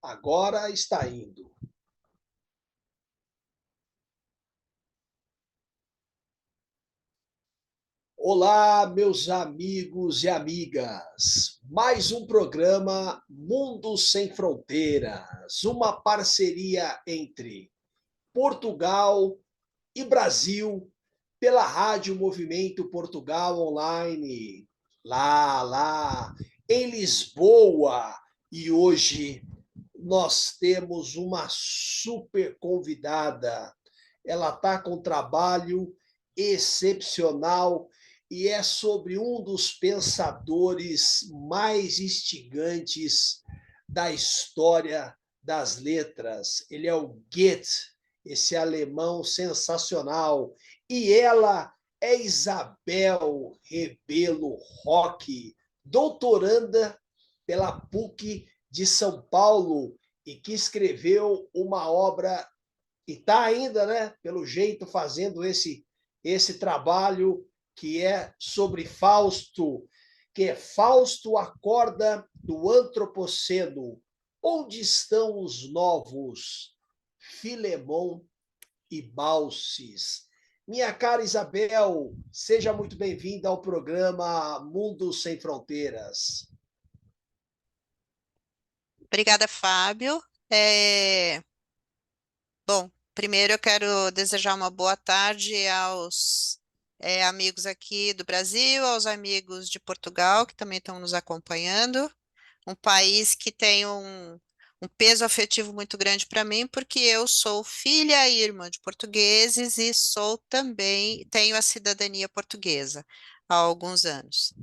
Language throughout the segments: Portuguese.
Agora está indo. Olá, meus amigos e amigas. Mais um programa Mundo Sem Fronteiras, uma parceria entre Portugal e Brasil pela Rádio Movimento Portugal Online, lá em Lisboa. E hoje nós temos uma super convidada. Ela está com um trabalho excepcional e é sobre um dos pensadores mais instigantes da história das letras. Ele é o Goethe, esse alemão sensacional. E ela é Isabel Rebelo Roque, doutoranda pela PUC de São Paulo e que escreveu uma obra e está ainda, né, pelo jeito, fazendo esse trabalho que é sobre Fausto, que é Fausto acorda do Antropoceno. Onde estão os novos Filemon e Balses? Minha cara Isabel, seja muito bem-vinda ao programa Mundo Sem Fronteiras. Obrigada, Fábio. Bom, primeiro eu quero desejar uma boa tarde aos amigos aqui do Brasil, aos amigos de Portugal que também estão nos acompanhando. Um país que tem um peso afetivo muito grande para mim, porque eu sou filha e irmã de portugueses e sou também, tenho a cidadania portuguesa há alguns anos.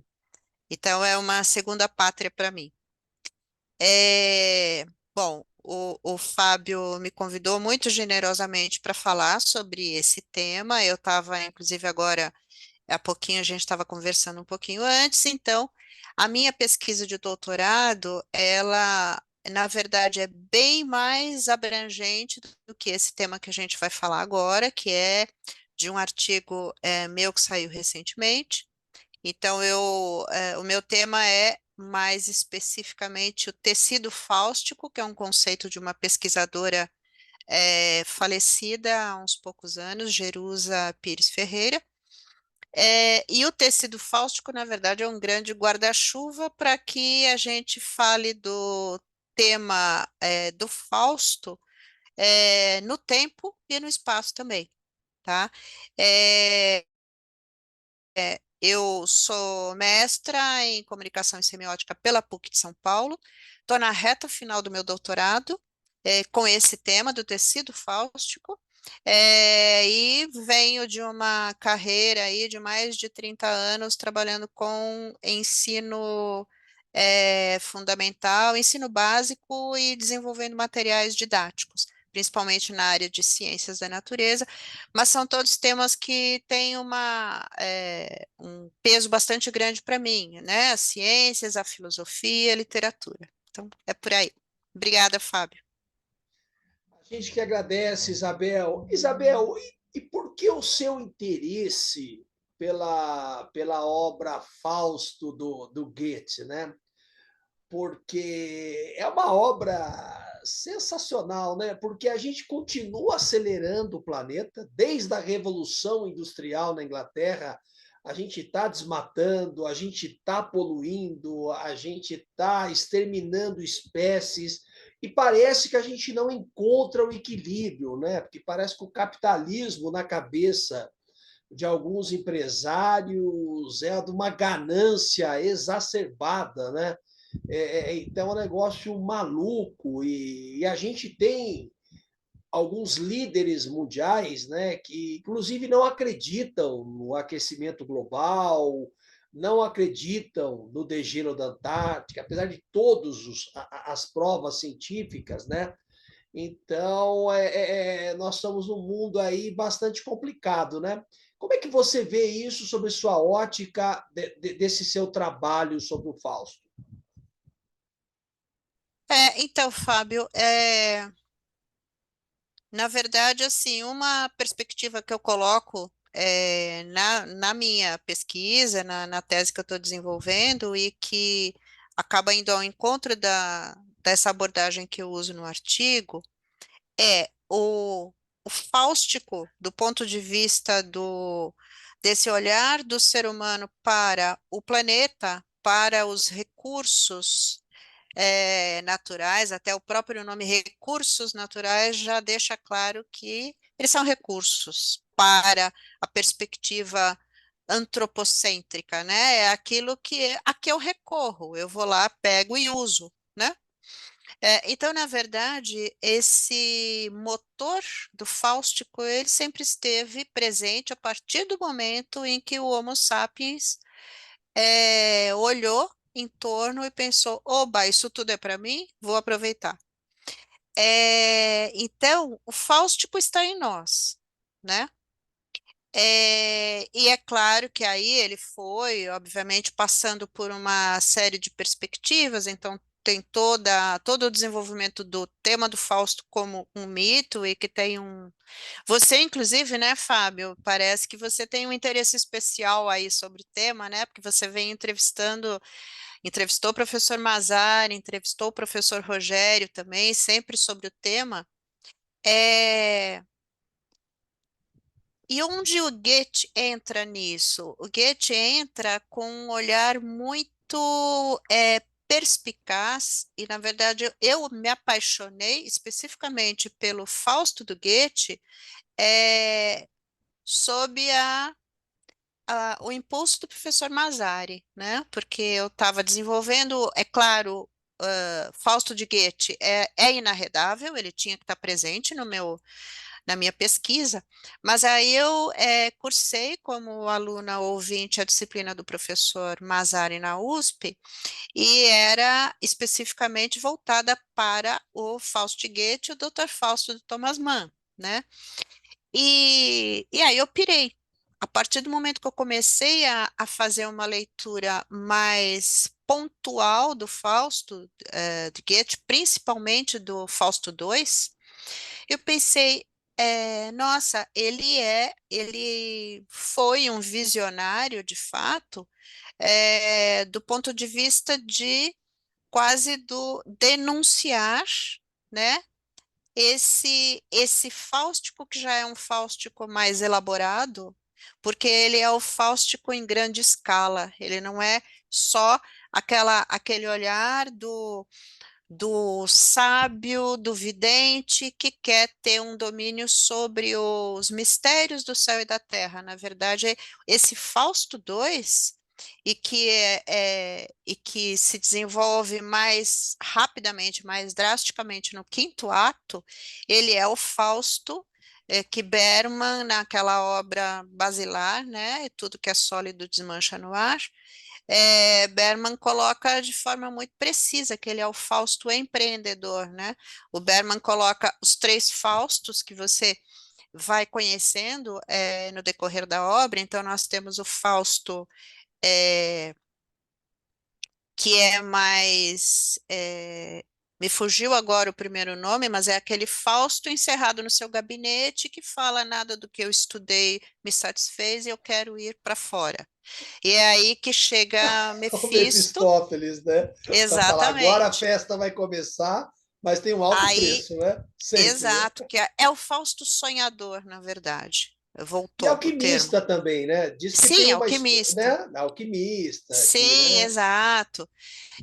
Então é uma segunda pátria para mim. Bom, o Fábio me convidou muito generosamente para falar sobre esse tema. Eu estava, inclusive, agora, há pouquinho, a gente estava conversando um pouquinho antes. Então, a minha pesquisa de doutorado, ela, na verdade, é bem mais abrangente do que esse tema que a gente vai falar agora, que é de um artigo meu que saiu recentemente. Então, o meu tema é mais especificamente o tecido fáustico, que é um conceito de uma pesquisadora falecida há uns poucos anos, Jerusa Pires Ferreira. E o tecido fáustico, na verdade, é um grande guarda-chuva para que a gente fale do tema do Fausto no tempo e no espaço também, tá? É, eu sou mestra em comunicação e semiótica pela PUC de São Paulo. Estou na reta final do meu doutorado, com esse tema do tecido fáustico, e venho de uma carreira aí de mais de 30 anos trabalhando com ensino fundamental, ensino básico e desenvolvendo materiais didáticos, principalmente na área de ciências da natureza, mas são todos temas que têm um peso bastante grande para mim, né? As ciências, a filosofia, a literatura. Então, é por aí. Obrigada, Fábio. A gente que agradece, Isabel. Isabel, e por que o seu interesse pela obra Fausto do Goethe, né? Porque é uma obra sensacional, né? Porque a gente continua acelerando o planeta desde a Revolução Industrial na Inglaterra. A gente está desmatando, a gente está poluindo, a gente está exterminando espécies e parece que a gente não encontra o equilíbrio, né? Porque parece que o capitalismo na cabeça de alguns empresários é de uma ganância exacerbada, né? Então é um negócio maluco e a gente tem alguns líderes mundiais, né, que inclusive não acreditam no aquecimento global, não acreditam no degelo da Antártica, apesar de todas as provas científicas, né? Então, nós estamos num mundo aí bastante complicado, né? Como é que você vê isso sobre sua ótica desse seu trabalho sobre o Fausto? Então, Fábio, na verdade, assim, uma perspectiva que eu coloco na minha pesquisa, na tese que eu estou desenvolvendo e que acaba indo ao encontro da dessa abordagem que eu uso no artigo é o fáustico do ponto de vista desse olhar do ser humano para o planeta, para os recursos naturais, até o próprio nome recursos naturais já deixa claro que eles são recursos para a perspectiva antropocêntrica, né? É aquilo que a que eu recorro, eu vou lá, pego e uso, né? Então, na verdade, esse motor do fáustico, ele sempre esteve presente a partir do momento em que o Homo sapiens olhou em torno e pensou: oba, isso tudo é para mim, vou aproveitar. Então, o fáustico está em nós, né? E é claro que aí ele foi, obviamente, passando por uma série de perspectivas, então tem todo o desenvolvimento do tema do Fausto como um mito e que tem um. Você, inclusive, né, Fábio, parece que você tem um interesse especial aí sobre o tema, né? Porque você vem entrevistou o professor Mazar, entrevistou o professor Rogério também, sempre sobre o tema. É, E onde o Goethe entra nisso? O Goethe entra com um olhar muito perspicaz, e na verdade eu me apaixonei especificamente pelo Fausto do Goethe é, sob o impulso do professor Mazari, né? Porque eu estava desenvolvendo, é claro, Fausto de Goethe é inarredável, ele tinha que estar presente na minha pesquisa, mas aí eu cursei como aluna ouvinte a disciplina do professor Mazari na USP, e era especificamente voltada para o Fausto de Goethe e o Dr. Fausto de Thomas Mann, né? E aí eu pirei. A partir do momento que eu comecei a fazer uma leitura mais pontual do Fausto de Goethe, principalmente do Fausto II, eu pensei, nossa, ele foi um visionário de fato, do ponto de vista de quase do denunciar, né? Esse fáustico que já é um fáustico mais elaborado, porque ele é o fáustico em grande escala, ele não é só aquele olhar do sábio, do vidente, que quer ter um domínio sobre os mistérios do céu e da terra. Na verdade, esse Fausto II, e que se desenvolve mais rapidamente, mais drasticamente no quinto ato, ele é o Fausto. Que Berman, naquela obra basilar, né, e tudo que é sólido desmancha no ar, Berman coloca de forma muito precisa que ele é o Fausto empreendedor, né? O Berman coloca os três Faustos que você vai conhecendo no decorrer da obra. Então, nós temos o Fausto é, que é mais. Me fugiu agora o primeiro nome, mas é aquele Fausto encerrado no seu gabinete que fala nada do que eu estudei me satisfez e eu quero ir para fora. E é aí que chega O Mefisto, Mephistófeles, né? Para falar, agora a exatamente. festa vai começar, mas tem um alto Aí, preço, né? Sempre, né? exato, que é o Fausto sonhador, na verdade. E Voltou o termo. alquimista também, né? Diz que Sim, tem uma alquimista. né? Alquimista aqui, Sim, né? exato.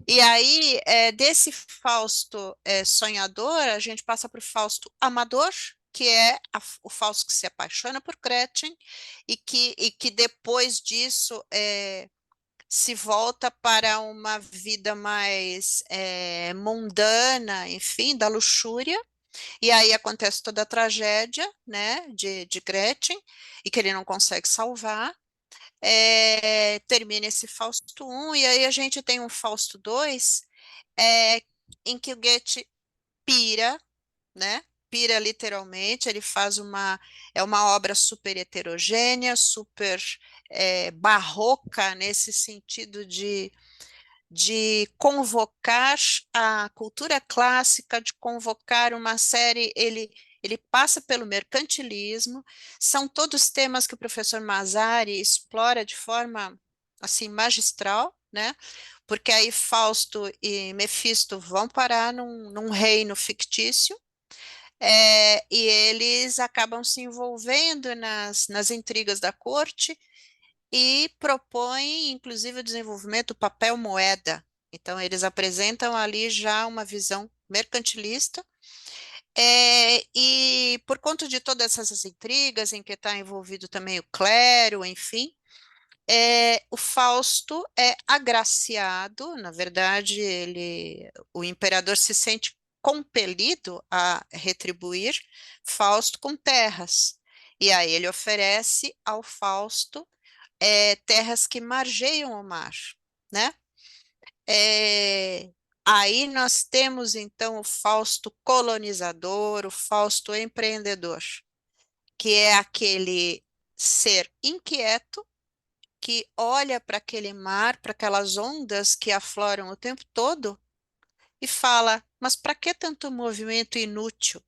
E aí, desse Fausto sonhador, a gente passa para o Fausto amador, que é o Fausto que se apaixona por Gretchen e que depois disso se volta para uma vida mais mundana, enfim, da luxúria. E aí acontece toda a tragédia, né, de Gretchen, e que ele não consegue salvar. Termina esse Fausto I, e aí a gente tem um Fausto II, é, em que o Goethe pira, né? Pira literalmente, ele faz é uma obra super heterogênea, super barroca nesse sentido de convocar a cultura clássica, de convocar uma série, ele passa pelo mercantilismo, são todos temas que o professor Mazari explora de forma assim magistral, né? Porque aí Fausto e Mefisto vão parar num reino fictício, e eles acabam se envolvendo nas intrigas da corte e propõem, inclusive, o desenvolvimento do papel moeda. Então, eles apresentam ali já uma visão mercantilista, e por conta de todas essas intrigas em que está envolvido também o clero, enfim, o Fausto é agraciado, na verdade, o imperador se sente compelido a retribuir Fausto com terras. E aí ele oferece ao Fausto terras que margeiam o mar, né? É, Aí nós temos então o Fausto colonizador, o Fausto empreendedor, que é aquele ser inquieto que olha para aquele mar, para aquelas ondas que afloram o tempo todo e fala: mas para que tanto movimento inútil?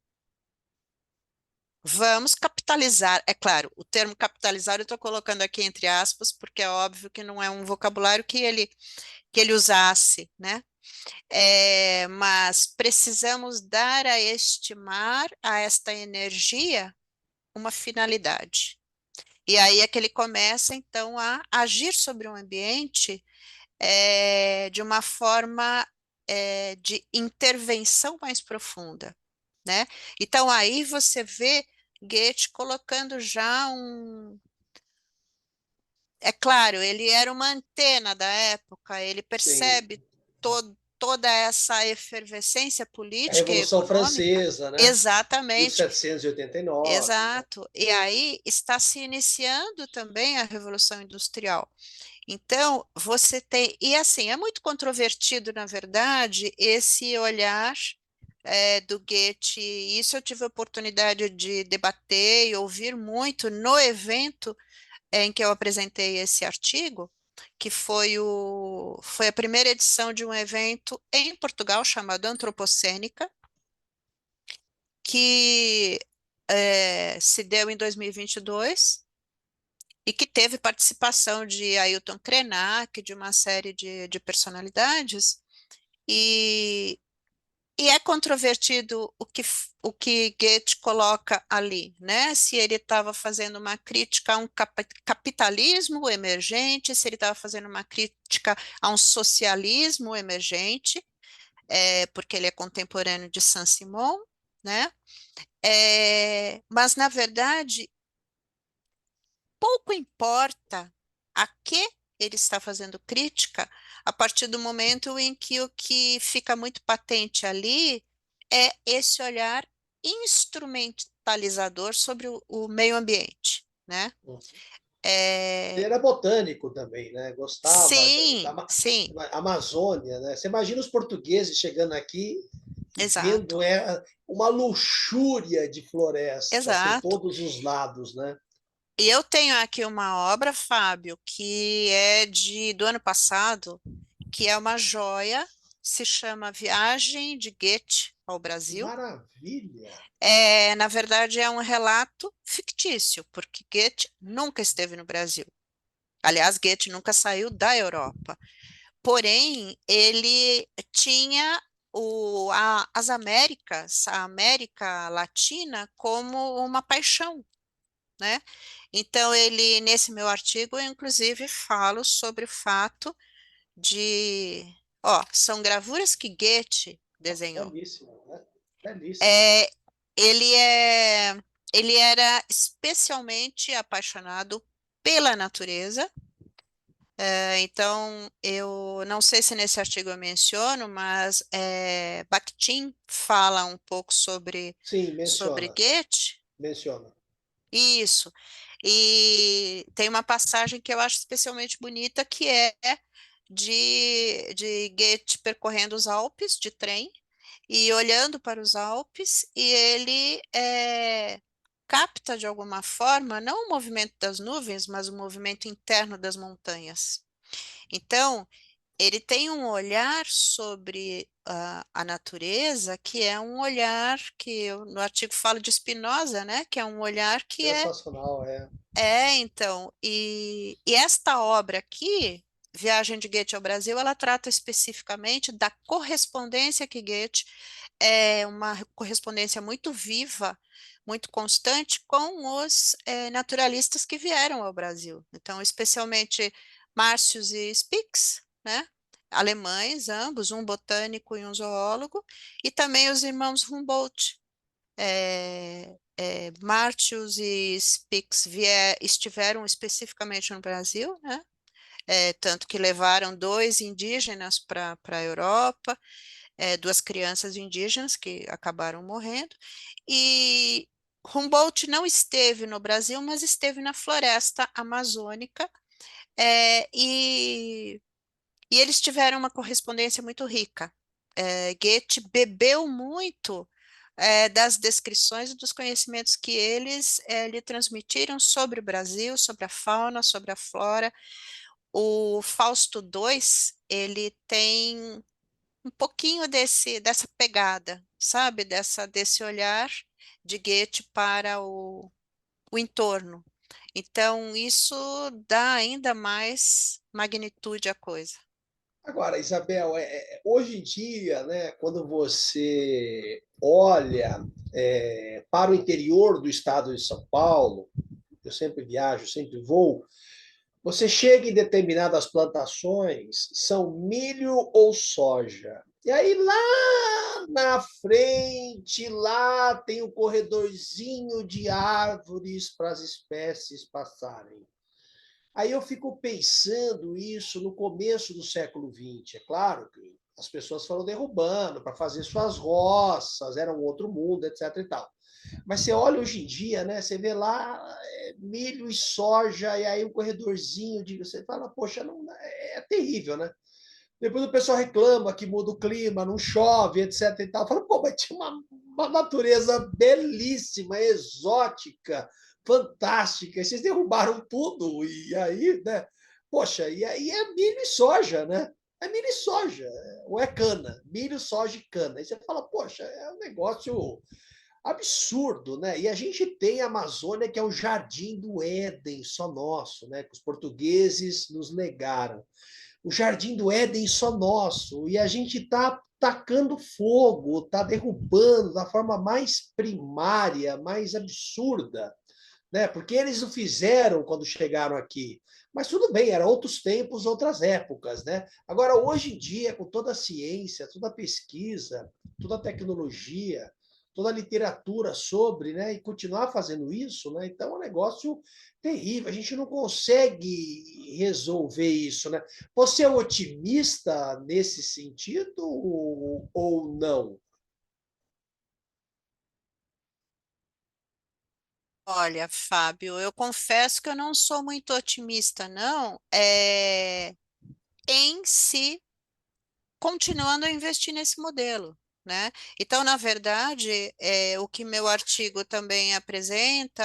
Vamos capitalizar. É claro, o termo capitalizar eu estou colocando aqui entre aspas, porque é óbvio que não é um vocabulário que ele usasse, né? Mas precisamos dar a este mar, a esta energia, uma finalidade. E aí é que ele começa, então, a agir sobre o ambiente de uma forma de intervenção mais profunda, né? Então aí você vê Goethe colocando já um. É claro, ele era uma antena da época, ele Sim. percebe toda essa efervescência A política e Revolução econômica. Francesa, né? Exatamente, 1789, né? exato. E aí está se iniciando também a Revolução Industrial. Então, você tem. E assim, é muito controvertido, na verdade, esse olhar do Goethe. Isso eu tive a oportunidade de debater e ouvir muito no evento em que eu apresentei esse artigo, que foi a primeira edição de um evento em Portugal chamado Antropocênica, que se deu em 2022 e que teve participação de Ailton Krenak, de uma série de personalidades, e, e é controvertido o que Goethe coloca ali, né? Se ele estava fazendo uma crítica a um capitalismo emergente, se ele estava fazendo uma crítica a um socialismo emergente, porque ele é contemporâneo de Saint-Simon, né? Mas, na verdade, pouco importa a que ele está fazendo crítica, a partir do momento em que o que fica muito patente ali é esse olhar instrumentalizador sobre o meio ambiente, né? Ele É, era botânico também, né? Gostava sim, sim, da Amazônia, né? Você imagina os portugueses chegando aqui e vendo exato, uma luxúria de floresta por exato. todos os lados, né? E eu tenho aqui uma obra, Fábio, que é do ano passado, que é uma joia, se chama Viagem de Goethe ao Que Brasil. maravilha! Na verdade, é um relato fictício, porque Goethe nunca esteve no Brasil. Aliás, Goethe nunca saiu da Europa. Porém, ele tinha as Américas, a América Latina, como uma paixão, né? Então, nesse meu artigo, eu inclusive falo sobre o fato são gravuras que Goethe Nossa, desenhou. belíssimo, né? Belíssimo. É, ele é, ele era especialmente apaixonado pela natureza. Então, eu não sei se nesse artigo eu menciono, mas Bakhtin fala um pouco Sim, sobre menciona, Goethe. menciona. Isso. E tem uma passagem que eu acho especialmente bonita, que é de Goethe percorrendo os Alpes de trem e olhando para os Alpes, e ele capta de alguma forma, não o movimento das nuvens, mas o movimento interno das montanhas. Então, ele tem um olhar sobre a natureza que é um olhar que eu no artigo falo de Spinoza, né? Que é um olhar que Sensacional, é. então, e esta obra aqui. Viagem de Goethe ao Brasil, ela trata especificamente da correspondência que Goethe é uma correspondência muito viva, muito constante com os naturalistas que vieram ao Brasil. Então, especialmente Marcius e Spix, né? Alemães, ambos, um botânico e um zoólogo, e também os irmãos Humboldt. Martius e Spix estiveram especificamente no Brasil, né? Tanto que levaram dois indígenas para a Europa, duas crianças indígenas que acabaram morrendo, e Humboldt não esteve no Brasil, mas esteve na floresta amazônica, e eles tiveram uma correspondência muito rica. Goethe bebeu muito das descrições e dos conhecimentos que eles lhe transmitiram sobre o Brasil, sobre a fauna, sobre a flora. O Fausto II, ele tem um pouquinho dessa pegada, sabe? Desse olhar de Goethe para o entorno. Então, isso dá ainda mais magnitude à coisa. Agora, Isabel, hoje em dia, né, quando você olha para o interior do estado de São Paulo, eu sempre viajo, sempre vou, você chega em determinadas plantações, são milho ou soja. E aí lá na frente, lá tem o corredorzinho de árvores para as espécies passarem. Aí eu fico pensando isso no começo do século XX. É claro que as pessoas foram derrubando para fazer suas roças, era um outro mundo, etc. e tal. Mas você olha hoje em dia, né? Você vê lá milho e soja, e aí um corredorzinho de. Você fala, poxa, não, é terrível, né? Depois o pessoal reclama que muda o clima, não chove, etc. e tal. Fala, pô, mas tinha uma natureza belíssima, exótica, fantástica. E vocês derrubaram tudo. E aí, né? Poxa, e aí é milho e soja, né? É milho e soja, ou é cana, milho, soja e cana. Aí você fala, poxa, é um negócio absurdo, né? E a gente tem a Amazônia, que é o jardim do Éden, só nosso, né? Que os portugueses nos negaram. O jardim do Éden só nosso. E a gente está tacando fogo, está derrubando da forma mais primária, mais absurda, né? Porque eles o fizeram quando chegaram aqui. Mas tudo bem, eram outros tempos, outras épocas, né? Agora, hoje em dia, com toda a ciência, toda a pesquisa, toda a tecnologia, toda a literatura sobre, né? E continuar fazendo isso, né? Então é um negócio terrível. A gente não consegue resolver isso, né? Você é otimista nesse sentido ou não? Olha, Fábio, eu confesso que eu não sou muito otimista, não, em si continuando a investir nesse modelo, né? Então, na verdade, o que meu artigo também apresenta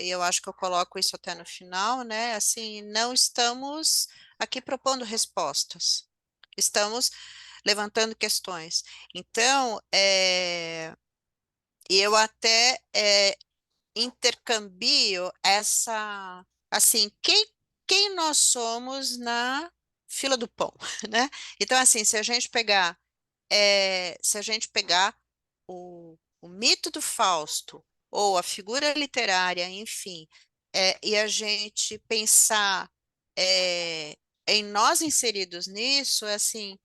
e eu acho que eu coloco isso até no final, né? Assim, não estamos aqui propondo respostas, estamos levantando questões. Então, eu até intercambio assim, quem nós somos na fila do pão, né? Então, assim, se a gente pegar o mito do Fausto, ou a figura literária, enfim, e a gente pensar é, em nós inseridos nisso, é assim,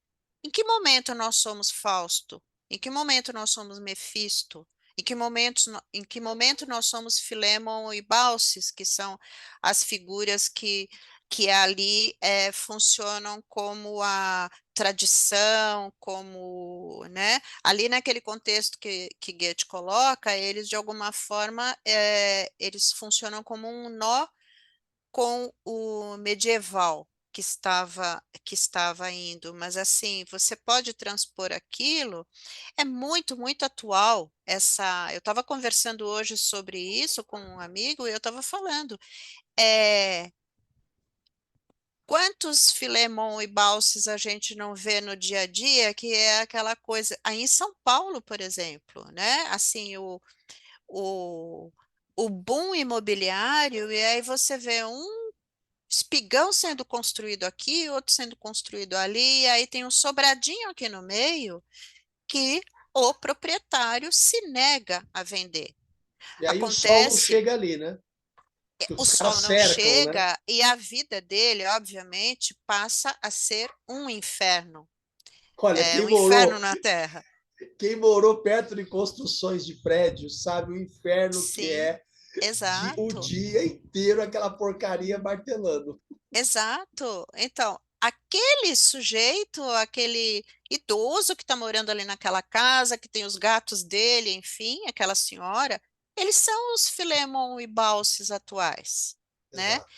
em que momento nós somos Fausto? Em que momento nós somos Mefisto? Em que momento nós somos Filémon e Baucis, que são as figuras que ali funcionam como a tradição, como, né? Ali naquele contexto que Goethe coloca, eles de alguma forma eles funcionam como um nó com o medieval que estava indo, mas assim, você pode transpor aquilo, é muito, muito atual eu estava conversando hoje sobre isso com um amigo e eu estava falando, é, quantos Filemon e Balses a gente não vê no dia a dia, que é aquela coisa, aí em São Paulo, por exemplo, né? Assim, o, o boom imobiliário, e aí você vê um espigão sendo construído aqui, outro sendo construído ali, e aí tem um sobradinho aqui no meio que o proprietário se nega a vender. E aí o sol não Acontece, chega ali, né? Que o os caras sol não cercam, né? chega e a vida dele, obviamente, passa a ser um inferno. Olha, É um inferno na Terra. quem morou perto de construções de prédios sabe o inferno que Sim, é o exato, dia inteiro aquela porcaria martelando. exato. Então, aquele sujeito, aquele idoso que está morando ali naquela casa, que tem os gatos dele, enfim, aquela senhora, eles são os Filemon e Balses atuais, né? Exato.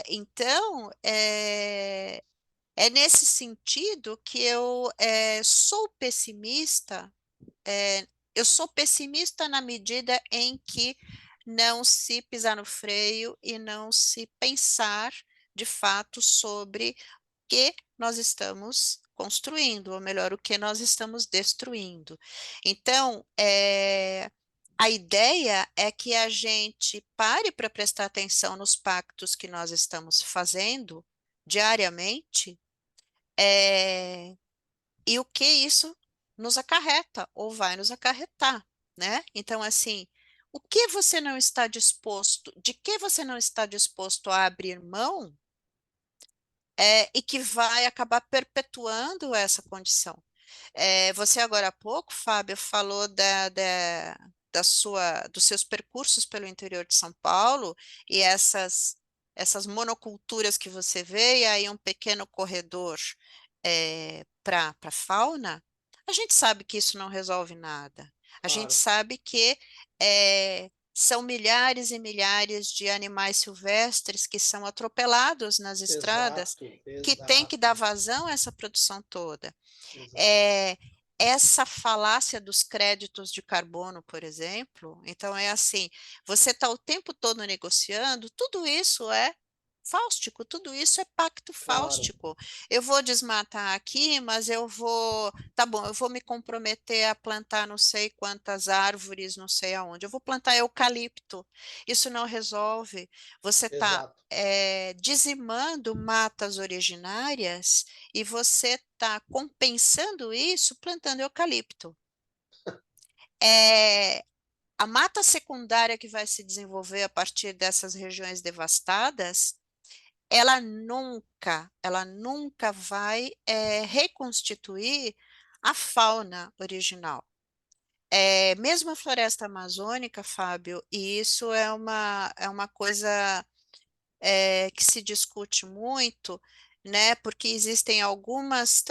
Então, é nesse sentido que eu sou pessimista. Eu sou pessimista na medida em que não se pisar no freio e não se pensar de fato sobre o que nós estamos construindo, ou melhor, o que nós estamos destruindo. Então, a ideia é que a gente pare para prestar atenção nos pactos que nós estamos fazendo diariamente, é, e o que isso nos acarreta ou vai nos acarretar, né? Então, assim, o que você não está disposto, de que você não está disposto a abrir mão, e que vai acabar perpetuando essa condição. Você agora há pouco, Fábio, falou dos seus percursos pelo interior de São Paulo e essas monoculturas que você vê, e aí um pequeno corredor para a fauna. A gente sabe que isso não resolve nada. A gente Claro. sabe que são milhares e milhares de animais silvestres que são atropelados nas estradas, Exato, que tem que dar exato, vazão a essa produção toda. exato. É, essa falácia dos créditos de carbono, por exemplo, então é assim, você está o tempo todo negociando, tudo isso é fáustico, tudo isso é pacto Claro. fáustico. Eu vou desmatar aqui, mas tá bom, eu vou me comprometer a plantar não sei quantas árvores, não sei aonde. Eu vou plantar eucalipto. Isso não resolve. Você está Exato. dizimando matas originárias e você está compensando isso plantando eucalipto. É, a mata secundária que vai se desenvolver a partir dessas regiões devastadas, ela nunca vai reconstituir a fauna original. Mesmo a floresta amazônica, Fábio, e isso é uma coisa que se discute muito, né? Porque existem alguns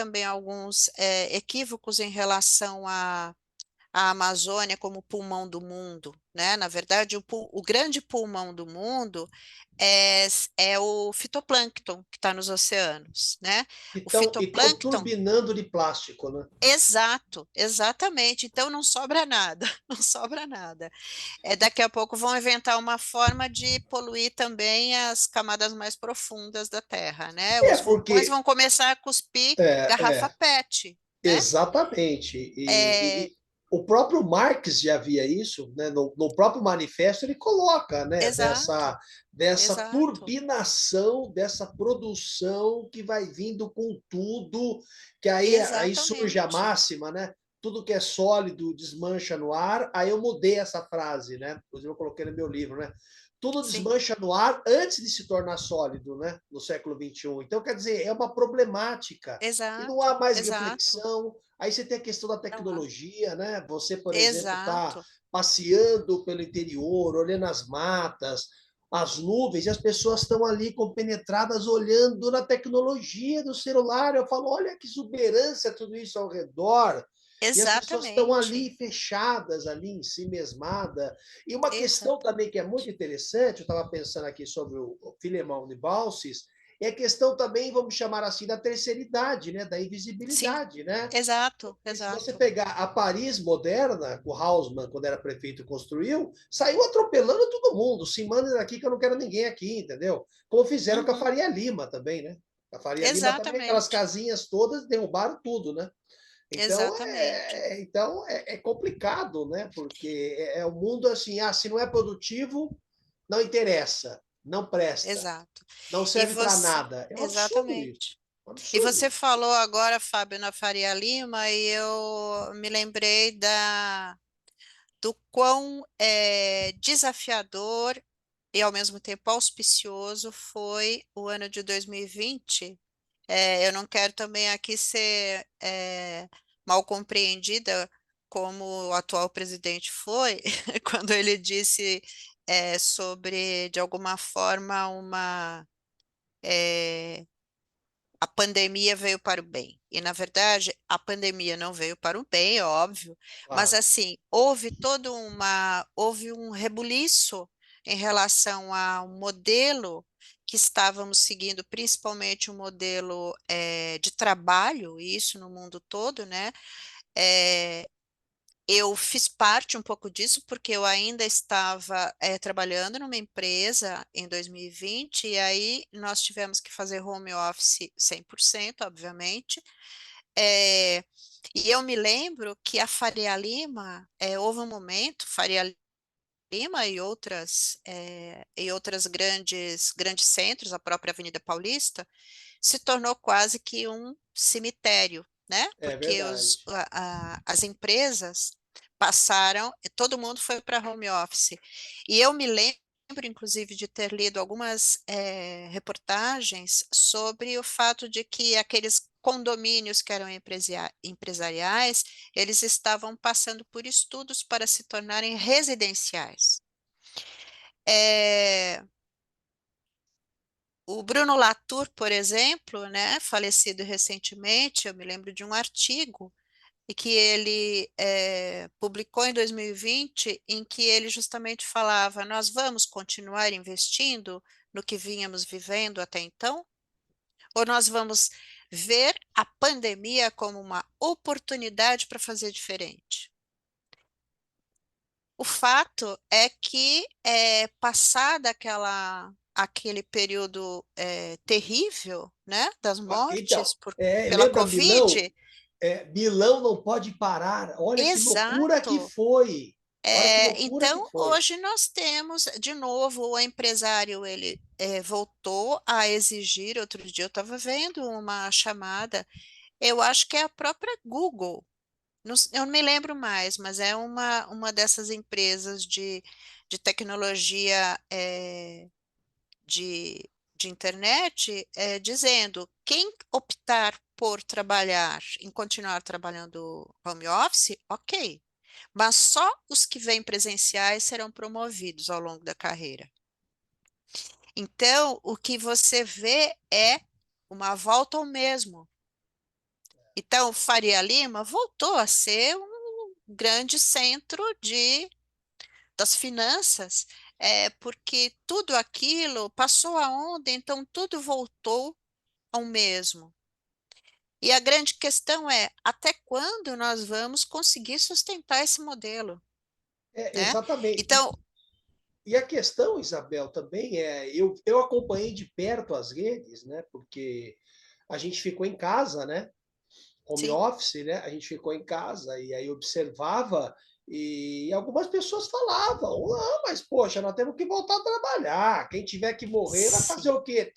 equívocos em relação à Amazônia como pulmão do mundo, né? Na verdade, o grande pulmão do mundo é o fitoplâncton que está nos oceanos, né? O E estão fitoplâncton, turbinando de plástico, né? exato, exatamente. Então não sobra nada, não sobra nada. Daqui a pouco vão inventar uma forma de poluir também as camadas mais profundas da Terra, né? É Os vulcões porque vão começar a cuspir garrafa é, PET, né? exatamente. É, O próprio Marx já via isso, né? No próprio manifesto ele coloca, né? exato, Dessa exato, turbinação, dessa produção que vai vindo com tudo, que aí surge a exatamente. máxima, né? Tudo que é sólido desmancha no ar. Aí eu mudei essa frase, né? Inclusive eu coloquei no meu livro, né? Tudo Sim, desmancha no ar antes de se tornar sólido, né? No século XXI. Então, quer dizer, é uma problemática e não há exato, mais exato. reflexão. Aí você tem a questão da Não há. tecnologia, né? Você, por exemplo, está Exato, passeando pelo interior, olhando as matas, as nuvens, e as pessoas estão ali compenetradas olhando na tecnologia do celular. Eu falo, olha que exuberância tudo isso ao redor. E as pessoas estão exatamente, ali fechadas, ali em si mesmada. E uma questão também que é muito exatamente. interessante, eu estava pensando aqui sobre o Filemão de Balsis, é a questão também, vamos chamar assim, da terceira idade, né? Da Sim, invisibilidade, né? exato, Porque se você exato. pegar a Paris moderna, o Haussmann, quando era prefeito, construiu, saiu atropelando todo mundo. Se manda daqui que eu não quero ninguém aqui, entendeu? Como fizeram com a Uhum, Faria Lima também, né? A Faria Lima também, aquelas exatamente, casinhas todas, derrubaram tudo, né? exatamente. É complicado, né? Porque é o mundo assim, se não é produtivo, não interessa. não presta, exato. não E serve para você, nada. É um absurdo isso. exatamente. Um E você absurdo. falou agora, Fábio, na Faria Lima, e eu me lembrei do quão desafiador e ao mesmo tempo auspicioso foi o ano de 2020. Eu não quero também aqui ser mal compreendida como o atual presidente foi, quando ele disse sobre, de alguma forma, eh, a pandemia veio para o bem. E, na verdade, a pandemia não veio para o bem, é óbvio, mas Claro. assim, houve um rebuliço em relação ao modelo que estávamos seguindo, principalmente o modelo de trabalho, e isso no mundo todo, né? Eh, eu fiz parte um pouco disso, porque eu ainda estava trabalhando numa empresa em 2020, e aí nós tivemos que fazer home office 100%, obviamente. Eh, e eu me lembro que a Faria Lima, houve um momento, Faria Lima e outras grandes centros, a própria Avenida Paulista, se tornou quase que um cemitério, né? É Porque verdade. as empresas passaram, todo mundo foi para home office. E eu me lembro, inclusive, de ter lido algumas reportagens sobre o fato de que aqueles condomínios que eram empresariais, eles estavam passando por estudos para se tornarem residenciais. É, o Bruno Latour, por exemplo, né, falecido recentemente, eu me lembro de um artigo e que ele publicou em 2020, em que ele justamente falava: nós vamos continuar investindo no que vínhamos vivendo até então, ou nós vamos ver a pandemia como uma oportunidade para fazer diferente? O fato é que, passada aquele período terrível, né, das Ah, então, mortes pela lembra Milão? Covid, Milão não pode parar. Olha que loucura que exato. foi. Olha que loucura que Então, foi. hoje nós temos, de novo, o empresário, ele voltou a exigir, outro dia eu estava vendo uma chamada, eu acho que é a própria Google, eu não me lembro mais, mas é uma dessas empresas de tecnologia de, de internet, dizendo quem optar por trabalhar, em continuar trabalhando home office, ok, mas só os que vêm presenciais serão promovidos ao longo da carreira. Então, o que você vê é uma volta ao mesmo. Então, Faria Lima voltou a ser um grande centro das finanças, porque tudo aquilo passou a onda, então tudo voltou ao mesmo. E a grande questão é, até quando nós vamos conseguir sustentar esse modelo, né? Exatamente. Então, E a questão, Isabel, também eu acompanhei de perto as redes, né? Porque a gente ficou em casa, né? Home sim, office, né? A gente ficou em casa e aí observava e algumas pessoas falavam, não, mas poxa, nós temos que voltar a trabalhar. Quem tiver que morrer vai fazer sim, o quê?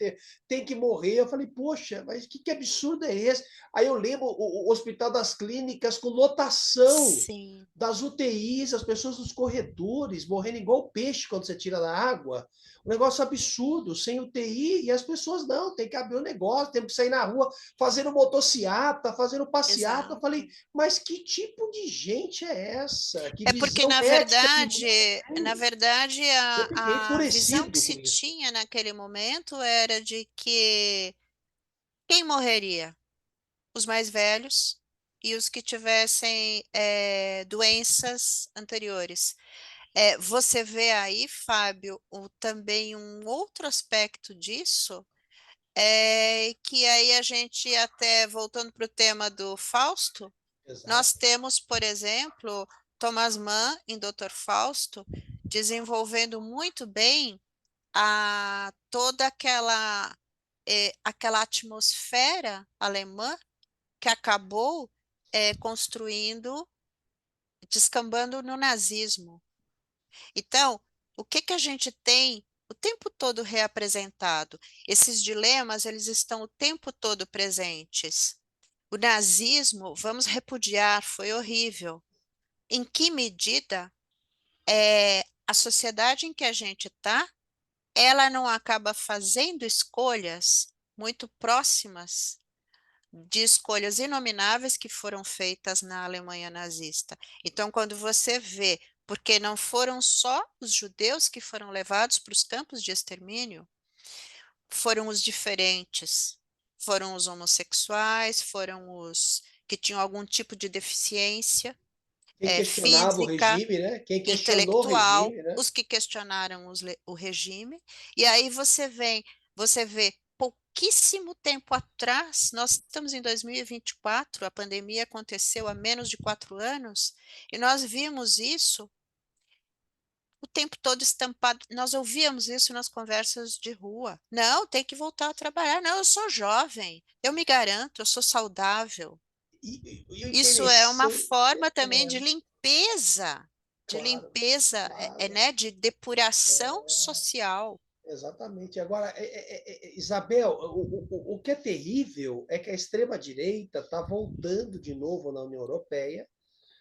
Tem que morrer. Eu falei, poxa, mas que absurdo é esse? Aí eu lembro o Hospital das Clínicas com lotação sim, das UTIs, as pessoas nos corredores, morrendo igual peixe quando você tira da água. Um negócio absurdo, sem UTI, e as pessoas não, tem que abrir o um negócio, tem que sair na rua fazendo motociata, fazendo passeata. Eu falei, exato. mas que tipo de gente é essa? Que É porque, visão ética de mundo na tem? verdade, Eu fiquei a visão que enfurecido se com isso. tinha naquele momento era de que quem morreria? Os mais velhos e os que tivessem doenças anteriores. Você vê aí, Fábio, também um outro aspecto disso, que aí a gente, até voltando para o tema do Fausto, nós Exato, temos, por exemplo, Thomas Mann, em Dr. Fausto, desenvolvendo muito bem toda aquela atmosfera alemã que acabou construindo, descambando no nazismo. Então, o que que a gente tem? o tempo todo reapresentado. Esses dilemas, eles estão o tempo todo presentes. O nazismo, vamos repudiar, foi horrível. Em que medida a sociedade em que a gente está, ela não acaba fazendo escolhas muito próximas de escolhas inomináveis que foram feitas na Alemanha nazista. Então, quando você vê, porque não foram só os judeus que foram levados para os campos de extermínio, foram os diferentes, foram os homossexuais, foram os que tinham algum tipo de deficiência Quem questionava o física, regime, né? Quem questionou o intelectual, regime, né? os que questionaram o regime, e aí você vê pouquíssimo tempo atrás, nós estamos em 2024, a pandemia aconteceu há menos de 4 anos, e nós vimos isso o tempo todo estampado, nós ouvíamos isso nas conversas de rua. Não, tem que voltar a trabalhar. Não, eu sou jovem, eu me garanto, eu sou saudável. E o Isso é uma interessante, forma também é, de claro, limpeza, claro. né, de depuração social. Exatamente. Agora, Isabel, o que é terrível é que a extrema-direita está voltando de novo na União Europeia,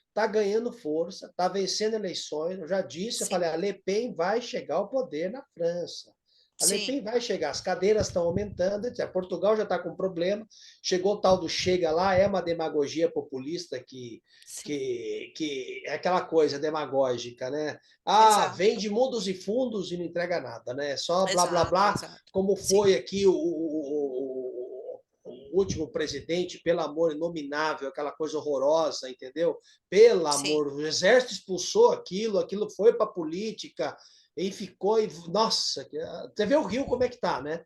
está ganhando força, está vencendo eleições. Eu já disse, eu Sim, falei, a Le Pen vai chegar ao poder na França. A Le sim, Pen vai chegar, as cadeiras estão aumentando, etc. Portugal já está com problema. Chegou o tal do Chega lá, é uma demagogia populista sim, que é aquela coisa demagógica, né? Ah, exato, vende mundos e fundos e não entrega nada, né? Só blá blá exato, blá, exato. como Sim, foi aqui o último presidente, pelo amor, inominável, aquela coisa horrorosa, entendeu? Pelo sim, amor, o exército expulsou aquilo foi para a política e ficou. E, nossa, você vê o Rio como é que tá, né?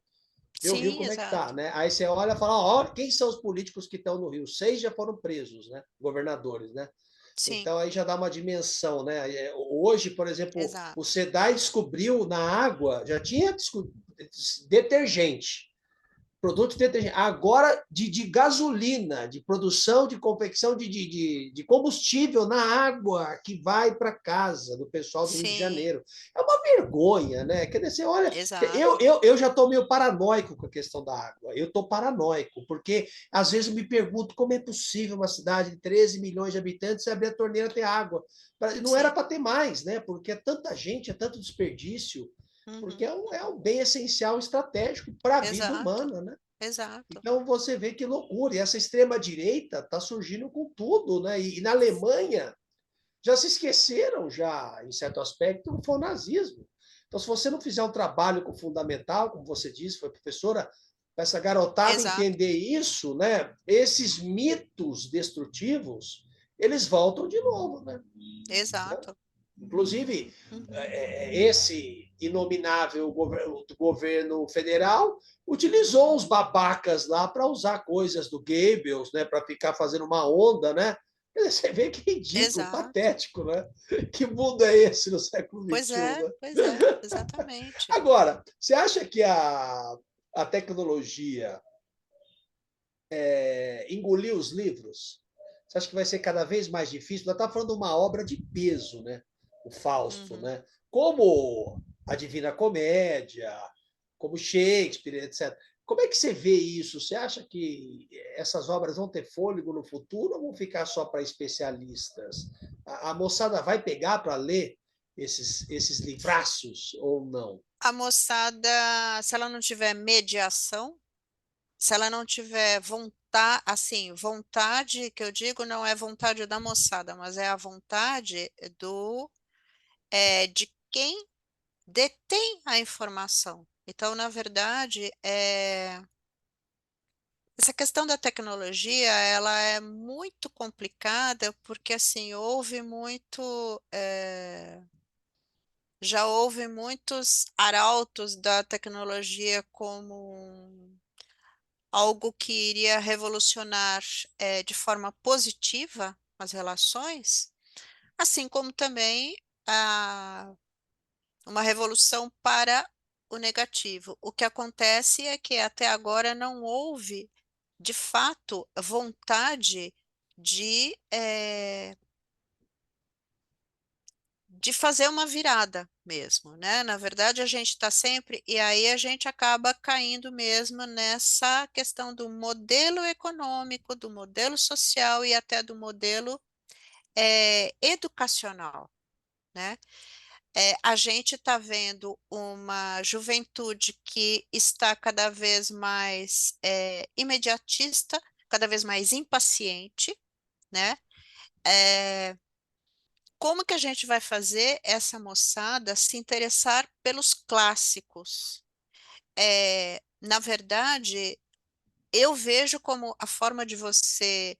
Vê o Rio sim, como é que tá, exato. né? Aí você olha e fala: ó, quem são os políticos que estão no Rio? 6 já foram presos, né? Governadores, né? Sim, Então aí já dá uma dimensão, né? Hoje, por exemplo, o exato. SEDAI descobriu na água, já tinha detergente, produto detergente. Agora, de gasolina, de produção, de confecção de combustível na água que vai para casa do pessoal do Rio de Sim, Janeiro. É uma vergonha, né? Quer dizer, você olha, eu, exato. eu, eu já estou meio paranoico com a questão da água. Eu estou paranoico, porque às vezes eu me pergunto como é possível uma cidade de 13 milhões de habitantes abrir a torneira ter água. Não era Sim, para ter mais, né? Porque é tanta gente, é tanto desperdício, porque uhum, é um bem essencial estratégico para a vida exato, humana, né? exato. Então você vê que loucura. E essa extrema-direita está surgindo com tudo, né? E na Alemanha já se esqueceram, já, em certo aspecto, foi o nazismo. Então, se você não fizer um trabalho com fundamental, como você disse, foi professora, para essa garotada Exato, entender isso, né? Esses mitos destrutivos, eles voltam de novo, né? exato. Inclusive, Uhum. esse inominável governo federal utilizou os babacas lá para usar coisas do Goebbels, né, para ficar fazendo uma onda, né? Você vê que ridículo, Exato. patético, né? Que mundo é esse no século XXI, Pois né? é, exatamente. Agora, você acha que a tecnologia engoliu os livros? Você acha que vai ser cada vez mais difícil? Nós estamos falando de uma obra de peso, né? O Fausto, Uhum. né? Como a Divina Comédia, como Shakespeare, etc. Como é que você vê isso? Você acha que essas obras vão ter fôlego no futuro ou vão ficar só para especialistas? A moçada vai pegar para ler esses livraços ou não? A moçada, se ela não tiver mediação, se ela não tiver vontade, assim, vontade, que eu digo, não é vontade da moçada, mas é a vontade de quem detém a informação. Então, na verdade, essa questão da tecnologia, ela é muito complicada porque, assim, já houve muitos arautos da tecnologia como algo que iria revolucionar, de forma positiva as relações, assim como também a, uma revolução para o negativo. O que acontece é que até agora não houve, de fato, vontade de, de fazer uma virada mesmo, né? Na verdade, a gente está sempre, e aí a gente acaba caindo mesmo nessa questão do modelo econômico, do modelo social e até do modelo educacional, né? A gente está vendo uma juventude que está cada vez mais imediatista, cada vez mais impaciente, né? É, como que a gente vai fazer essa moçada se interessar pelos clássicos? Na verdade, eu vejo como a forma de você,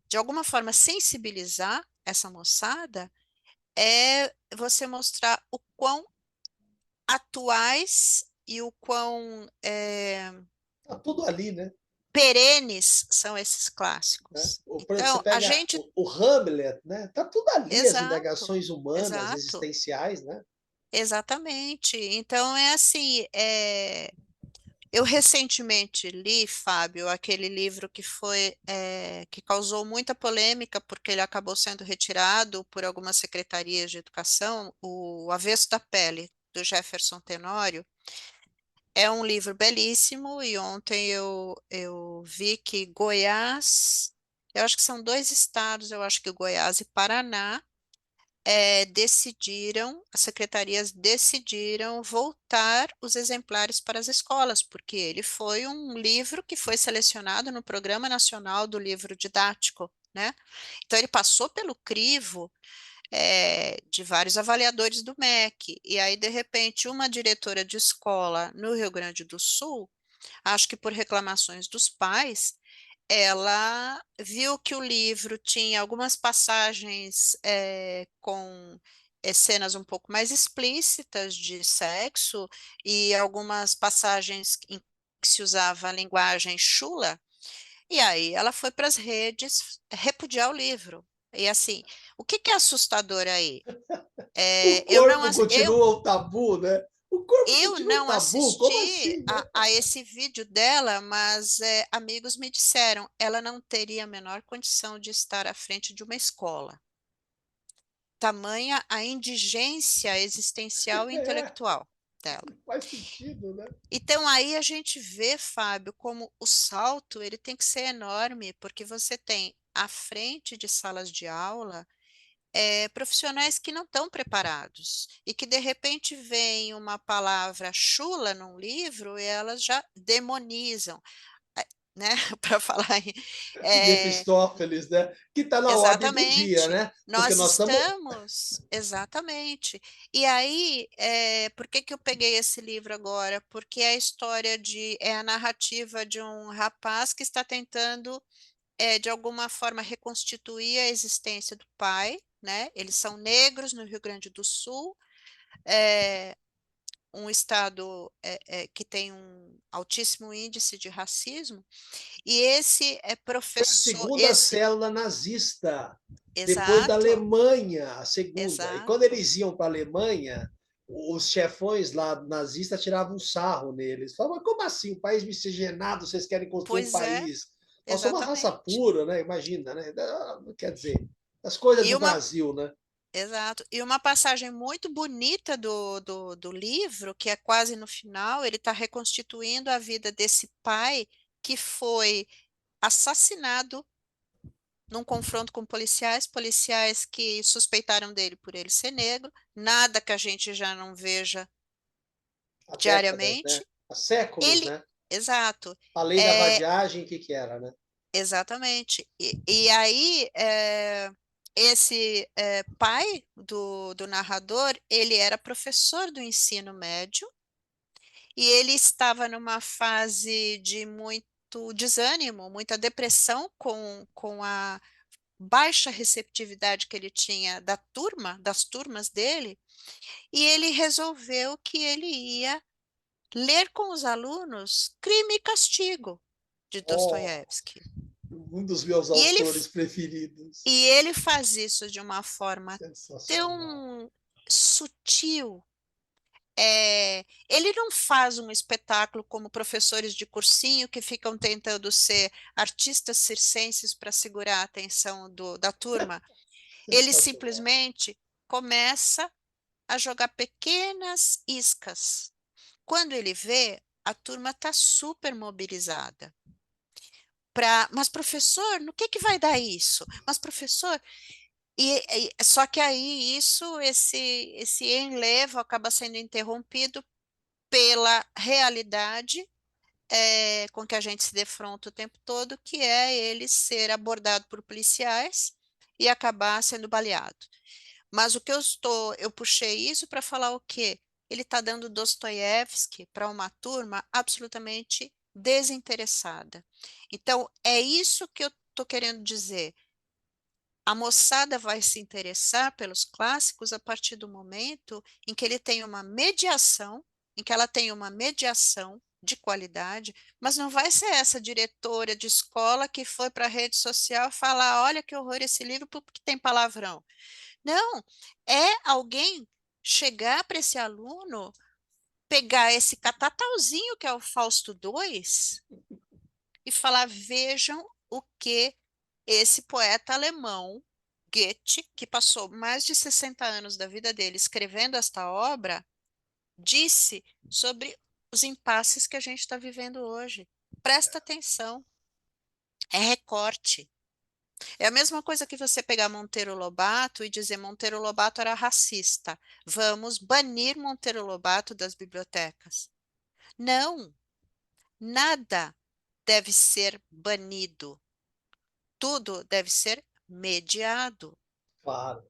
de alguma forma, sensibilizar essa moçada é você mostrar o quão atuais e o quão Tá tudo ali, né? perenes são esses Né? clássicos. Por exemplo, você Então, a pega gente. o Hamlet, né? Tá tudo ali, as Exato, indagações humanas, exato, existenciais, né? exatamente. Então, é assim. Eu recentemente li, Fábio, aquele livro que foi que causou muita polêmica porque ele acabou sendo retirado por algumas secretarias de educação, O Avesso da Pele, do Jefferson Tenório. É um livro belíssimo e ontem eu vi que Goiás, eu acho que são dois estados, eu acho que Goiás e Paraná, decidiram, as secretarias decidiram voltar os exemplares para as escolas, porque ele foi um livro que foi selecionado no Programa Nacional do Livro Didático, né? Então ele passou pelo crivo de vários avaliadores do MEC, e aí, de repente, uma diretora de escola no Rio Grande do Sul, acho que por reclamações dos pais, ela viu que o livro tinha algumas passagens com cenas um pouco mais explícitas de sexo e algumas passagens em que se usava a linguagem chula, e aí ela foi para as redes repudiar o livro. E assim, o que que é assustador aí? O Eu não, corpo continua o tabu, né? O corpo eu continua o não tabu? Como assisti assim, né? a esse vídeo dela, mas amigos me disseram, ela não teria a menor condição de estar à frente de uma escola. Tamanha a indigência existencial e É, intelectual dela. faz sentido, né? Então aí a gente vê, Fábio, como o salto ele tem que ser enorme, porque você tem à frente de salas de aula profissionais que não estão preparados e que de repente veem uma palavra chula num livro e elas já demonizam, né? Para falar é, Mephistófeles, né? Que está na ordem do dia, exatamente. né? Porque Nós nós estamos. estamos, exatamente. E aí, por que que eu peguei esse livro agora? Porque é a história é a narrativa de um rapaz que está tentando de alguma forma reconstituir a existência do pai, né? Eles são negros no Rio Grande do Sul, é, um estado que tem um altíssimo índice de racismo, e esse é Foi a professor, segunda célula nazista, depois da exato, Alemanha, a segunda. E quando exato, eles iam para a Alemanha, os chefões lá nazistas tiravam um sarro neles. Falavam, mas como assim? Um país miscigenado, vocês querem construir um pois é, país? Nós somos uma raça exatamente. pura, né? Imagina, né? Quer dizer, as coisas E do uma Brasil, né? Exato. E uma passagem muito bonita do livro, que é quase no final, ele está reconstituindo a vida desse pai que foi assassinado num confronto com policiais, policiais que suspeitaram dele por ele ser negro, nada que a gente já não veja Há décadas, né? diariamente. Há séculos, Ele, né? exato, A lei da é, vadiagem, o que que era, né? exatamente. E aí, esse pai do narrador, ele era professor do ensino médio e ele estava numa fase de muito desânimo, muita depressão com a baixa receptividade que ele tinha da turma, das turmas dele, e ele resolveu que ele ia ler com os alunos Crime e Castigo, de Oh, Dostoiévski. um dos meus E ele, autores preferidos. e ele faz isso de uma forma Sensacional. tão sutil. Ele não faz um espetáculo como professores de cursinho que ficam tentando ser artistas circenses para segurar a atenção da turma. Ele Sensacional. simplesmente começa a jogar pequenas iscas. Quando ele vê, a turma está super mobilizada. Mas professor, no que vai dar isso? Mas professor, só que aí esse enlevo acaba sendo interrompido pela realidade com que a gente se defronta o tempo todo, que é ele ser abordado por policiais e acabar sendo baleado. Mas eu puxei isso para falar o quê? Ele está dando Dostoiévski para uma turma absolutamente desinteressada. Então, é isso que eu estou querendo dizer. A moçada vai se interessar pelos clássicos a partir do momento em que ele tem uma mediação, em que ela tem uma mediação de qualidade, mas não vai ser essa diretora de escola que foi para a rede social falar: olha que horror esse livro porque tem palavrão. Não, é alguém chegar para esse aluno, pegar esse catatauzinho que é o Fausto 2 e falar: vejam o que esse poeta alemão, Goethe, que passou mais de 60 anos da vida dele escrevendo esta obra, disse sobre os impasses que a gente está vivendo hoje. Presta atenção, é recorte. É a mesma coisa que você pegar Monteiro Lobato e dizer Monteiro Lobato era racista. Vamos banir Monteiro Lobato das bibliotecas. Não, nada deve ser banido. Tudo deve ser mediado. Claro.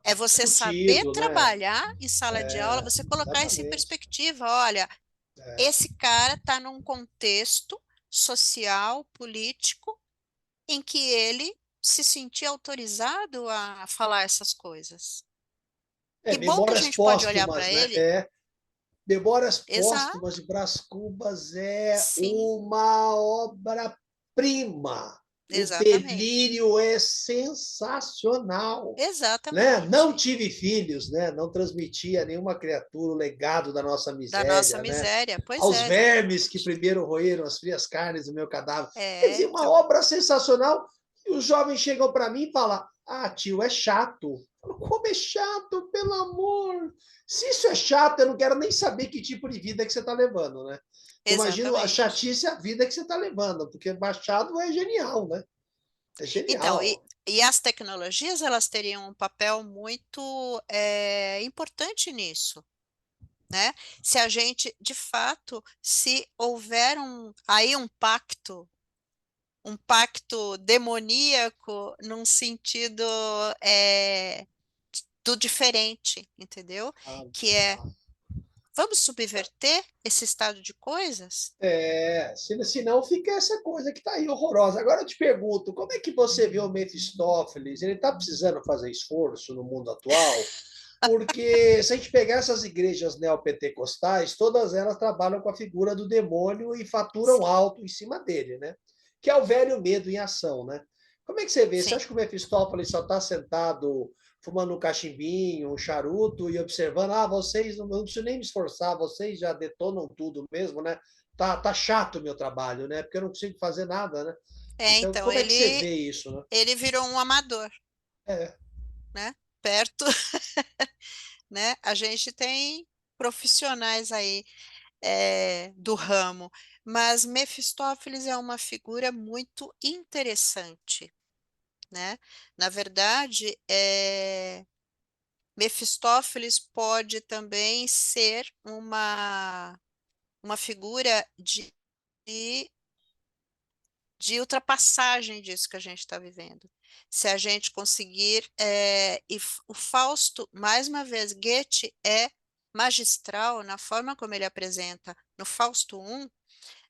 É você saber Discutido, né? trabalhar em sala de aula, você colocar isso em Exatamente. perspectiva. Olha, É. esse cara está num contexto social, político, em que ele se sentia autorizado a falar essas coisas. Que bom que a Memórias gente pode olhar para póstumas, né? ele. Memórias Póstumas Exato, de Brás Cubas é sim, uma obra-prima. O exatamente. delírio é sensacional. Né? Não Exatamente. tive filhos, né? Não transmitia a nenhuma criatura o legado da nossa Da nossa miséria, né? miséria. Pois Aos é, vermes exatamente. que primeiro roeram as frias carnes do meu cadáver. Quer É, dizer, uma então. obra sensacional. E os jovens chegam para mim e falam: ah, tio, é chato. Eu falo, como é chato, pelo amor? Se isso é chato, eu não quero nem saber que tipo de vida que você está levando, né? Eu imagino a Exatamente. chatice a vida que você está levando, porque Machado é genial, né? É Então, genial. e as tecnologias, elas teriam um papel muito importante nisso, né? Se a gente, de fato, se houver um pacto demoníaco num sentido é, do diferente, entendeu? Ah, Que é, vamos subverter esse estado de coisas? Senão fica essa coisa que está aí horrorosa. Agora eu te pergunto, como é que você vê o Mephistófeles? Ele está precisando fazer esforço no mundo atual? Porque se a gente pegar essas igrejas neopentecostais, todas elas trabalham com a figura do demônio e faturam Sim, alto em cima dele, né? Que é o velho medo em ação, né? Como é que você vê? Você sim. acha que o Mephistófeles só está sentado fumando um cachimbinho, um charuto e observando, ah, vocês não preciso nem me esforçar, vocês já detonam tudo mesmo, né? Tá chato o meu trabalho, né? Porque eu não consigo fazer nada, né? Então, Então, como é que você vê isso, né? ele virou um amador, É, né? Perto, né? A gente tem profissionais aí do ramo, mas Mefistófeles é uma figura muito interessante, né? Na verdade, Mefistófeles pode também ser uma figura de ultrapassagem disso que a gente está vivendo. Se a gente conseguir, o Fausto, mais uma vez, Goethe é magistral na forma como ele apresenta. No Fausto I,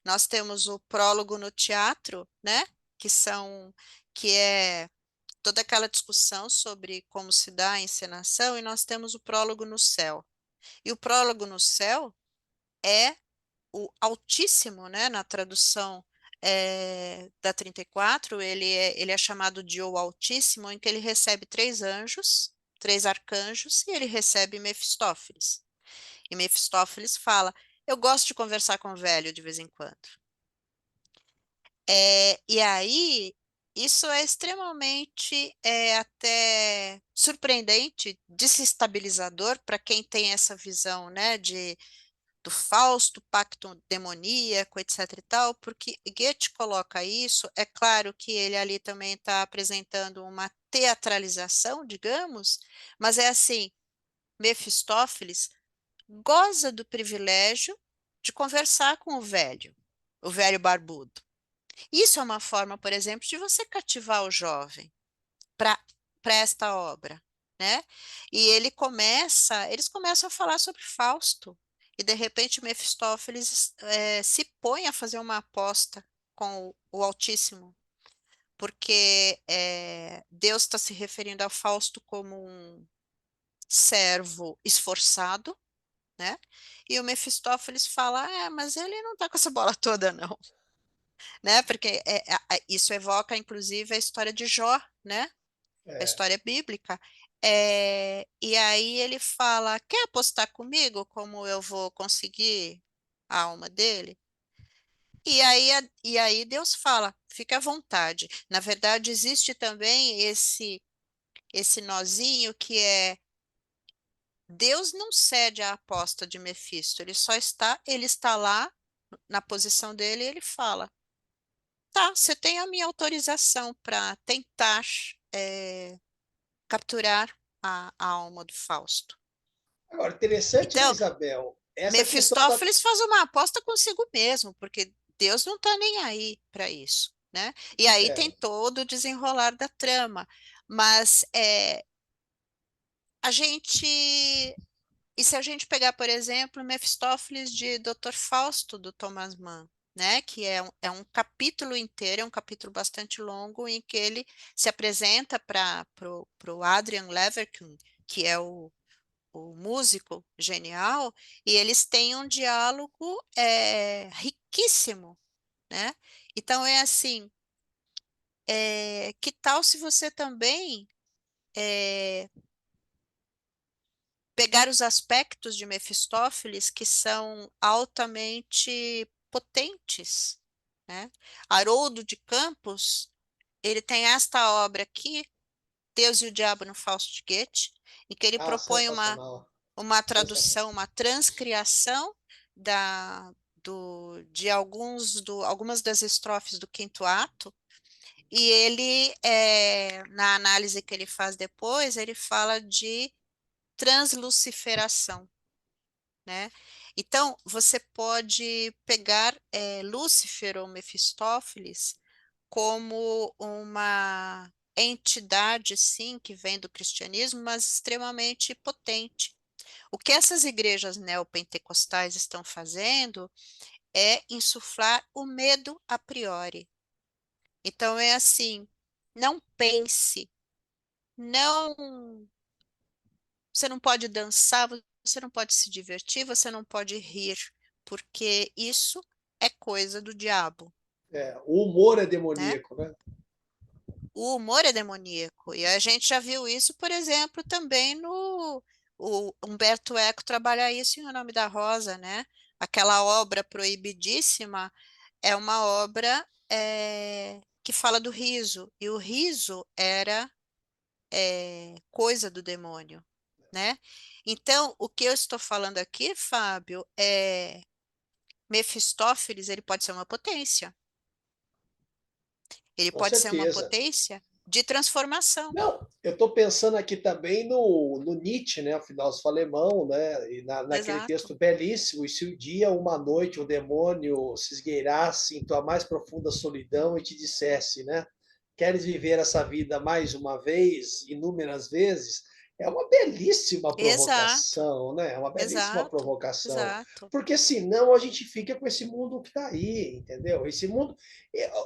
nós temos o prólogo no teatro, né? Que é toda aquela discussão sobre como se dá a encenação, e nós temos o prólogo no céu. E o prólogo no céu é o Altíssimo, né, na tradução da 34, ele é chamado de o Altíssimo, em que ele recebe três anjos, três arcanjos, e ele recebe Mefistófeles. E Mefistófeles fala: eu gosto de conversar com o velho de vez em quando. E aí isso é extremamente até surpreendente, desestabilizador para quem tem essa visão, né, do Fausto, pacto demoníaco, etc e tal, porque Goethe coloca isso, é claro que ele ali também está apresentando uma teatralização, digamos, mas é assim, Mefistófeles goza do privilégio de conversar com o velho barbudo. Isso é uma forma, por exemplo, de você cativar o jovem para esta obra, né? E eles começam a falar sobre Fausto, e de repente Mefistófeles se põe a fazer uma aposta com o Altíssimo, porque Deus está se referindo a Fausto como um servo esforçado, né? E o Mefistófeles fala, mas ele não está com essa bola toda, não, né? Porque isso evoca, inclusive, a história de Jó, né? A É. história bíblica. E aí ele fala: quer apostar comigo como eu vou conseguir a alma dele? E aí Deus fala: fica à vontade. Na verdade, existe também esse nozinho que é Deus não cede à aposta de Mefisto, ele está lá na posição dele e ele fala: tá, você tem a minha autorização para tentar capturar a alma do Fausto. Agora, interessante, né, Então, Isabel? Essa questão da. Mefistófeles faz uma aposta consigo mesmo, porque Deus não está nem aí para isso, né? E aí tem É, todo o desenrolar da trama. Mas a gente. E se a gente pegar, por exemplo, Mefistófeles de Dr. Fausto, do Thomas Mann, né? Que é um capítulo inteiro, é um capítulo bastante longo, em que ele se apresenta para o Adrian Leverkühn, que é o músico genial, e eles têm um diálogo riquíssimo, né? Então é assim, que tal se você também pegar os aspectos de Mefistófeles que são altamente potentes, né? Haroldo de Campos, ele tem esta obra aqui, Deus e o Diabo no Fausto de Goethe, em que ele propõe sensacional. uma Sensacional. tradução, uma transcriação de algumas das estrofes do quinto ato, e ele, na análise que ele faz depois, ele fala de transluciferação, né? Então, você pode pegar Lúcifer ou Mefistófeles como uma entidade, sim, que vem do cristianismo, mas extremamente potente. O que essas igrejas neopentecostais estão fazendo é insuflar o medo a priori. Então é assim, não pense, não, você não pode dançar, você não pode se divertir, você não pode rir, porque isso é coisa do diabo, O humor é né? demoníaco, né? O humor é demoníaco. E a gente já viu isso, por exemplo, também no o Humberto Eco trabalha isso em O Nome da Rosa, né? Aquela obra proibidíssima é uma obra que fala do riso, e o riso era coisa do demônio, né? Então, o que eu estou falando aqui, Fábio, Mefistófeles, ele pode ser uma potência. Ele Com pode ser uma certeza. potência de transformação. Não, eu estou pensando aqui também no Nietzsche, né, o filósofo alemão, né, e naquele Exato. texto belíssimo, e se um dia, uma noite, o demônio se esgueirasse em tua mais profunda solidão e te dissesse, né, queres viver essa vida mais uma vez, inúmeras vezes, é uma belíssima Exato. provocação, né, é uma belíssima Exato. provocação, Exato. porque senão a gente fica com esse mundo que está aí, entendeu? Esse mundo,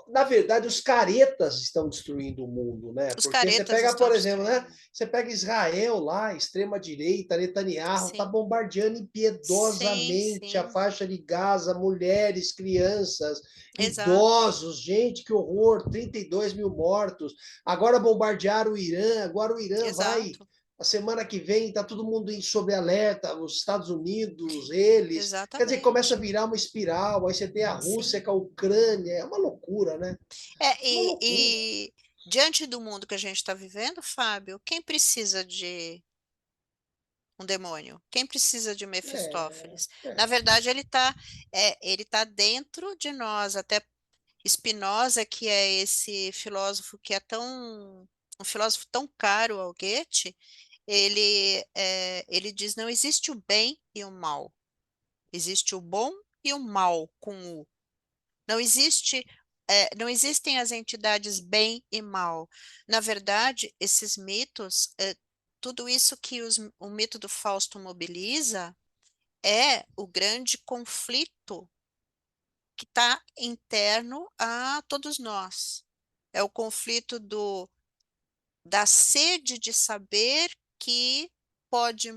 na verdade, os caretas estão destruindo o mundo, né? Os Porque você caretas pega, estão por exemplo, né? destruindo. Você pega Israel lá, extrema direita, Netanyahu, tá Sim. bombardeando Sim, impiedosamente a sim. faixa de Gaza, mulheres, crianças, Exato. idosos, gente, que horror, 32 mil mortos. Agora bombardearam o Irã, agora o Irã vai Exato. A semana que vem está todo mundo sob alerta, os Estados Unidos, eles. Quer dizer, começa a Exatamente. virar uma espiral, aí você tem a Sim. Rússia com a Ucrânia, é uma loucura, né? É, Uma loucura. e diante do mundo que a gente está vivendo, Fábio, quem precisa de um demônio? Quem precisa de É, Mefistófeles? Na é, verdade, ele tá dentro de nós. Até Spinoza, que é esse filósofo que é tão um filósofo tão caro ao Goethe, ele diz: não existe o bem e o mal, existe o bom e o mal com o. Não existe, não existem as entidades bem e mal. Na verdade, esses mitos, tudo isso que o mito do Fausto mobiliza é o grande conflito que está interno a todos nós. É o conflito da sede de saber que pode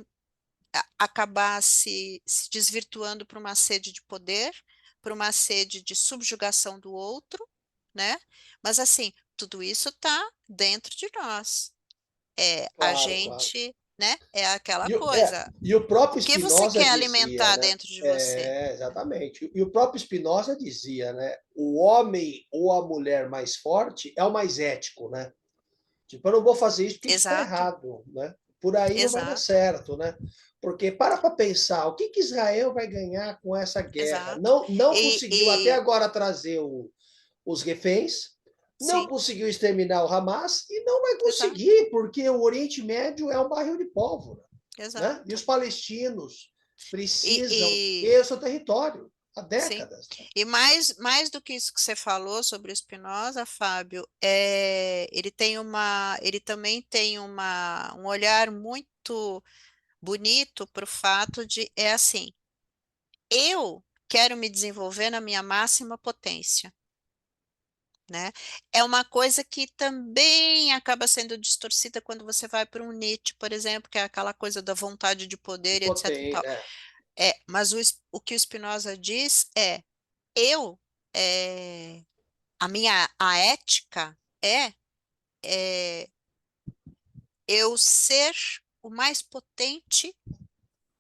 acabar se desvirtuando para uma sede de poder, para uma sede de subjugação do outro, né? Mas assim, tudo isso está dentro de nós. É a claro, claro. gente, né? É aquela É, coisa. e o O próprio que você Spinoza quer dizia, alimentar né? dentro de você? É, exatamente. E o próprio Spinoza dizia, né? O homem ou a mulher mais forte é o mais ético, né? Tipo, eu não vou fazer isso porque isso está Exato, errado, né? Por aí não vai dar exato, certo, né? Porque para pensar, o que que Israel vai ganhar com essa guerra? exato. Não conseguiu até E agora trazer os reféns, não sim, conseguiu exterminar o Hamas e não vai exato, conseguir, porque o Oriente Médio é um barril de pólvora, né? E os exato. palestinos E, precisam e ter o seu território há sim. décadas. Né? E mais do que isso que você falou sobre o Spinoza, Fábio, ele também tem um olhar muito bonito para o fato de, é assim, eu quero me desenvolver na minha máxima potência, né? É uma coisa que também acaba sendo distorcida quando você vai para um Nietzsche, por exemplo, que é aquela coisa da vontade de De poder, e etc e potência, tal. Mas o que o Spinoza diz é, eu, é, a ética é eu ser o mais potente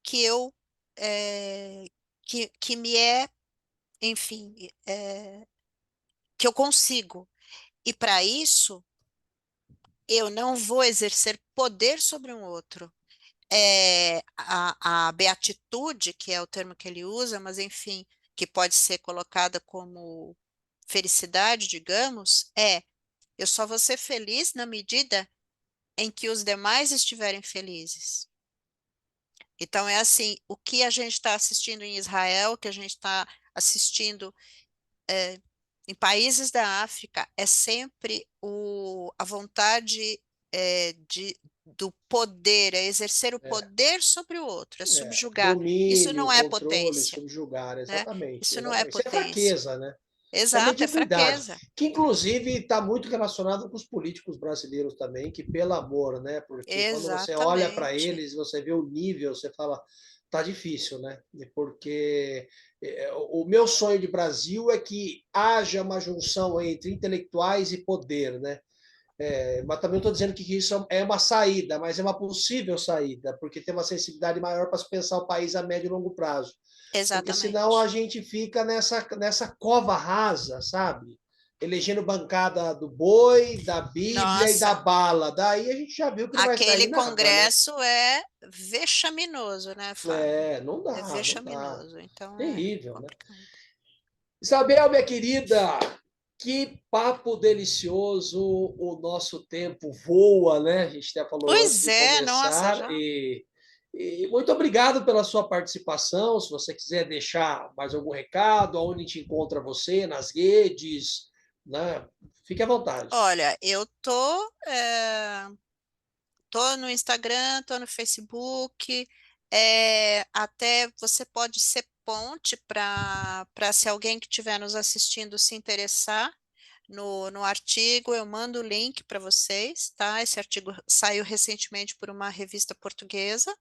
que eu, é, que me é, enfim, que eu consigo. E para isso, eu não vou exercer poder sobre um outro. A beatitude, que é o termo que ele usa, mas enfim, que pode ser colocada como felicidade, digamos, eu só vou ser feliz na medida em que os demais estiverem felizes. Então, é assim, o que a gente está assistindo em Israel, o que a gente está assistindo em países da África, é sempre a vontade do poder, é exercer o é, poder sobre o outro, é subjugar. Isso domínio, não é controle, potência, subjugar, né? exatamente, Isso não é exatamente. Isso é potência. fraqueza, né? Isso é Exato, é mediocridade, fraqueza. que inclusive está muito relacionado com os políticos brasileiros também, que pelo amor, né? Porque quando você olha para Exatamente. eles, você vê o nível, você fala, tá difícil, né? Porque o meu sonho de Brasil é que haja uma junção entre intelectuais e poder, né? Mas também não estou dizendo que isso é uma saída, mas é uma possível saída, porque tem uma sensibilidade maior para se pensar o país a médio e longo prazo. Porque senão a Exatamente. gente fica nessa cova rasa, sabe? Elegendo bancada do boi, da Bíblia e da Nossa, bala. Daí a gente já viu que não vai aquele sair nada, né? congresso é vexaminoso, né, Fábio? Não É dá, não dá. vexaminoso, então é Terrível, né? complicado. Isabel, minha querida, que papo delicioso. O nosso tempo voa, né? A gente até falou antes Pois de é, nossa, começar. já. E muito obrigado pela sua participação. Se você quiser deixar mais algum recado, aonde a gente encontra você, nas redes, né? Fique à vontade. Olha, tô no Instagram, tô no Facebook, até você pode ser ponte para se alguém que estiver nos assistindo se interessar no artigo, eu mando o link para vocês, tá? Esse artigo saiu recentemente por uma revista portuguesa.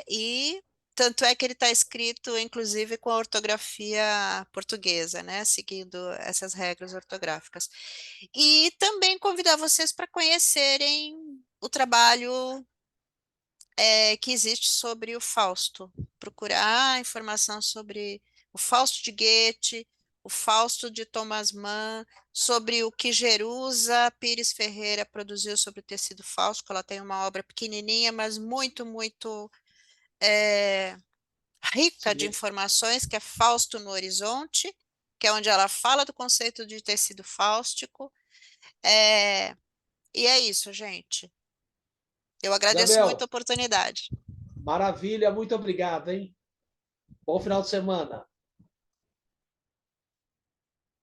E tanto é que ele está escrito, inclusive, com a ortografia portuguesa, né? Seguindo essas regras ortográficas. E também convidar vocês para conhecerem o trabalho que existe sobre o Fausto, procurar informação sobre o Fausto de Goethe, o Fausto de Thomas Mann, sobre o que Jerusa Pires Ferreira produziu sobre o tecido fáustico. Ela tem uma obra pequenininha, mas muito, muito é, rica de Sim. informações, que é Fausto no Horizonte, que é onde ela fala do conceito de tecido fáustico. É, e é isso, gente. Eu agradeço muito a Isabel, oportunidade. maravilha, muito obrigado, hein? Bom final de semana.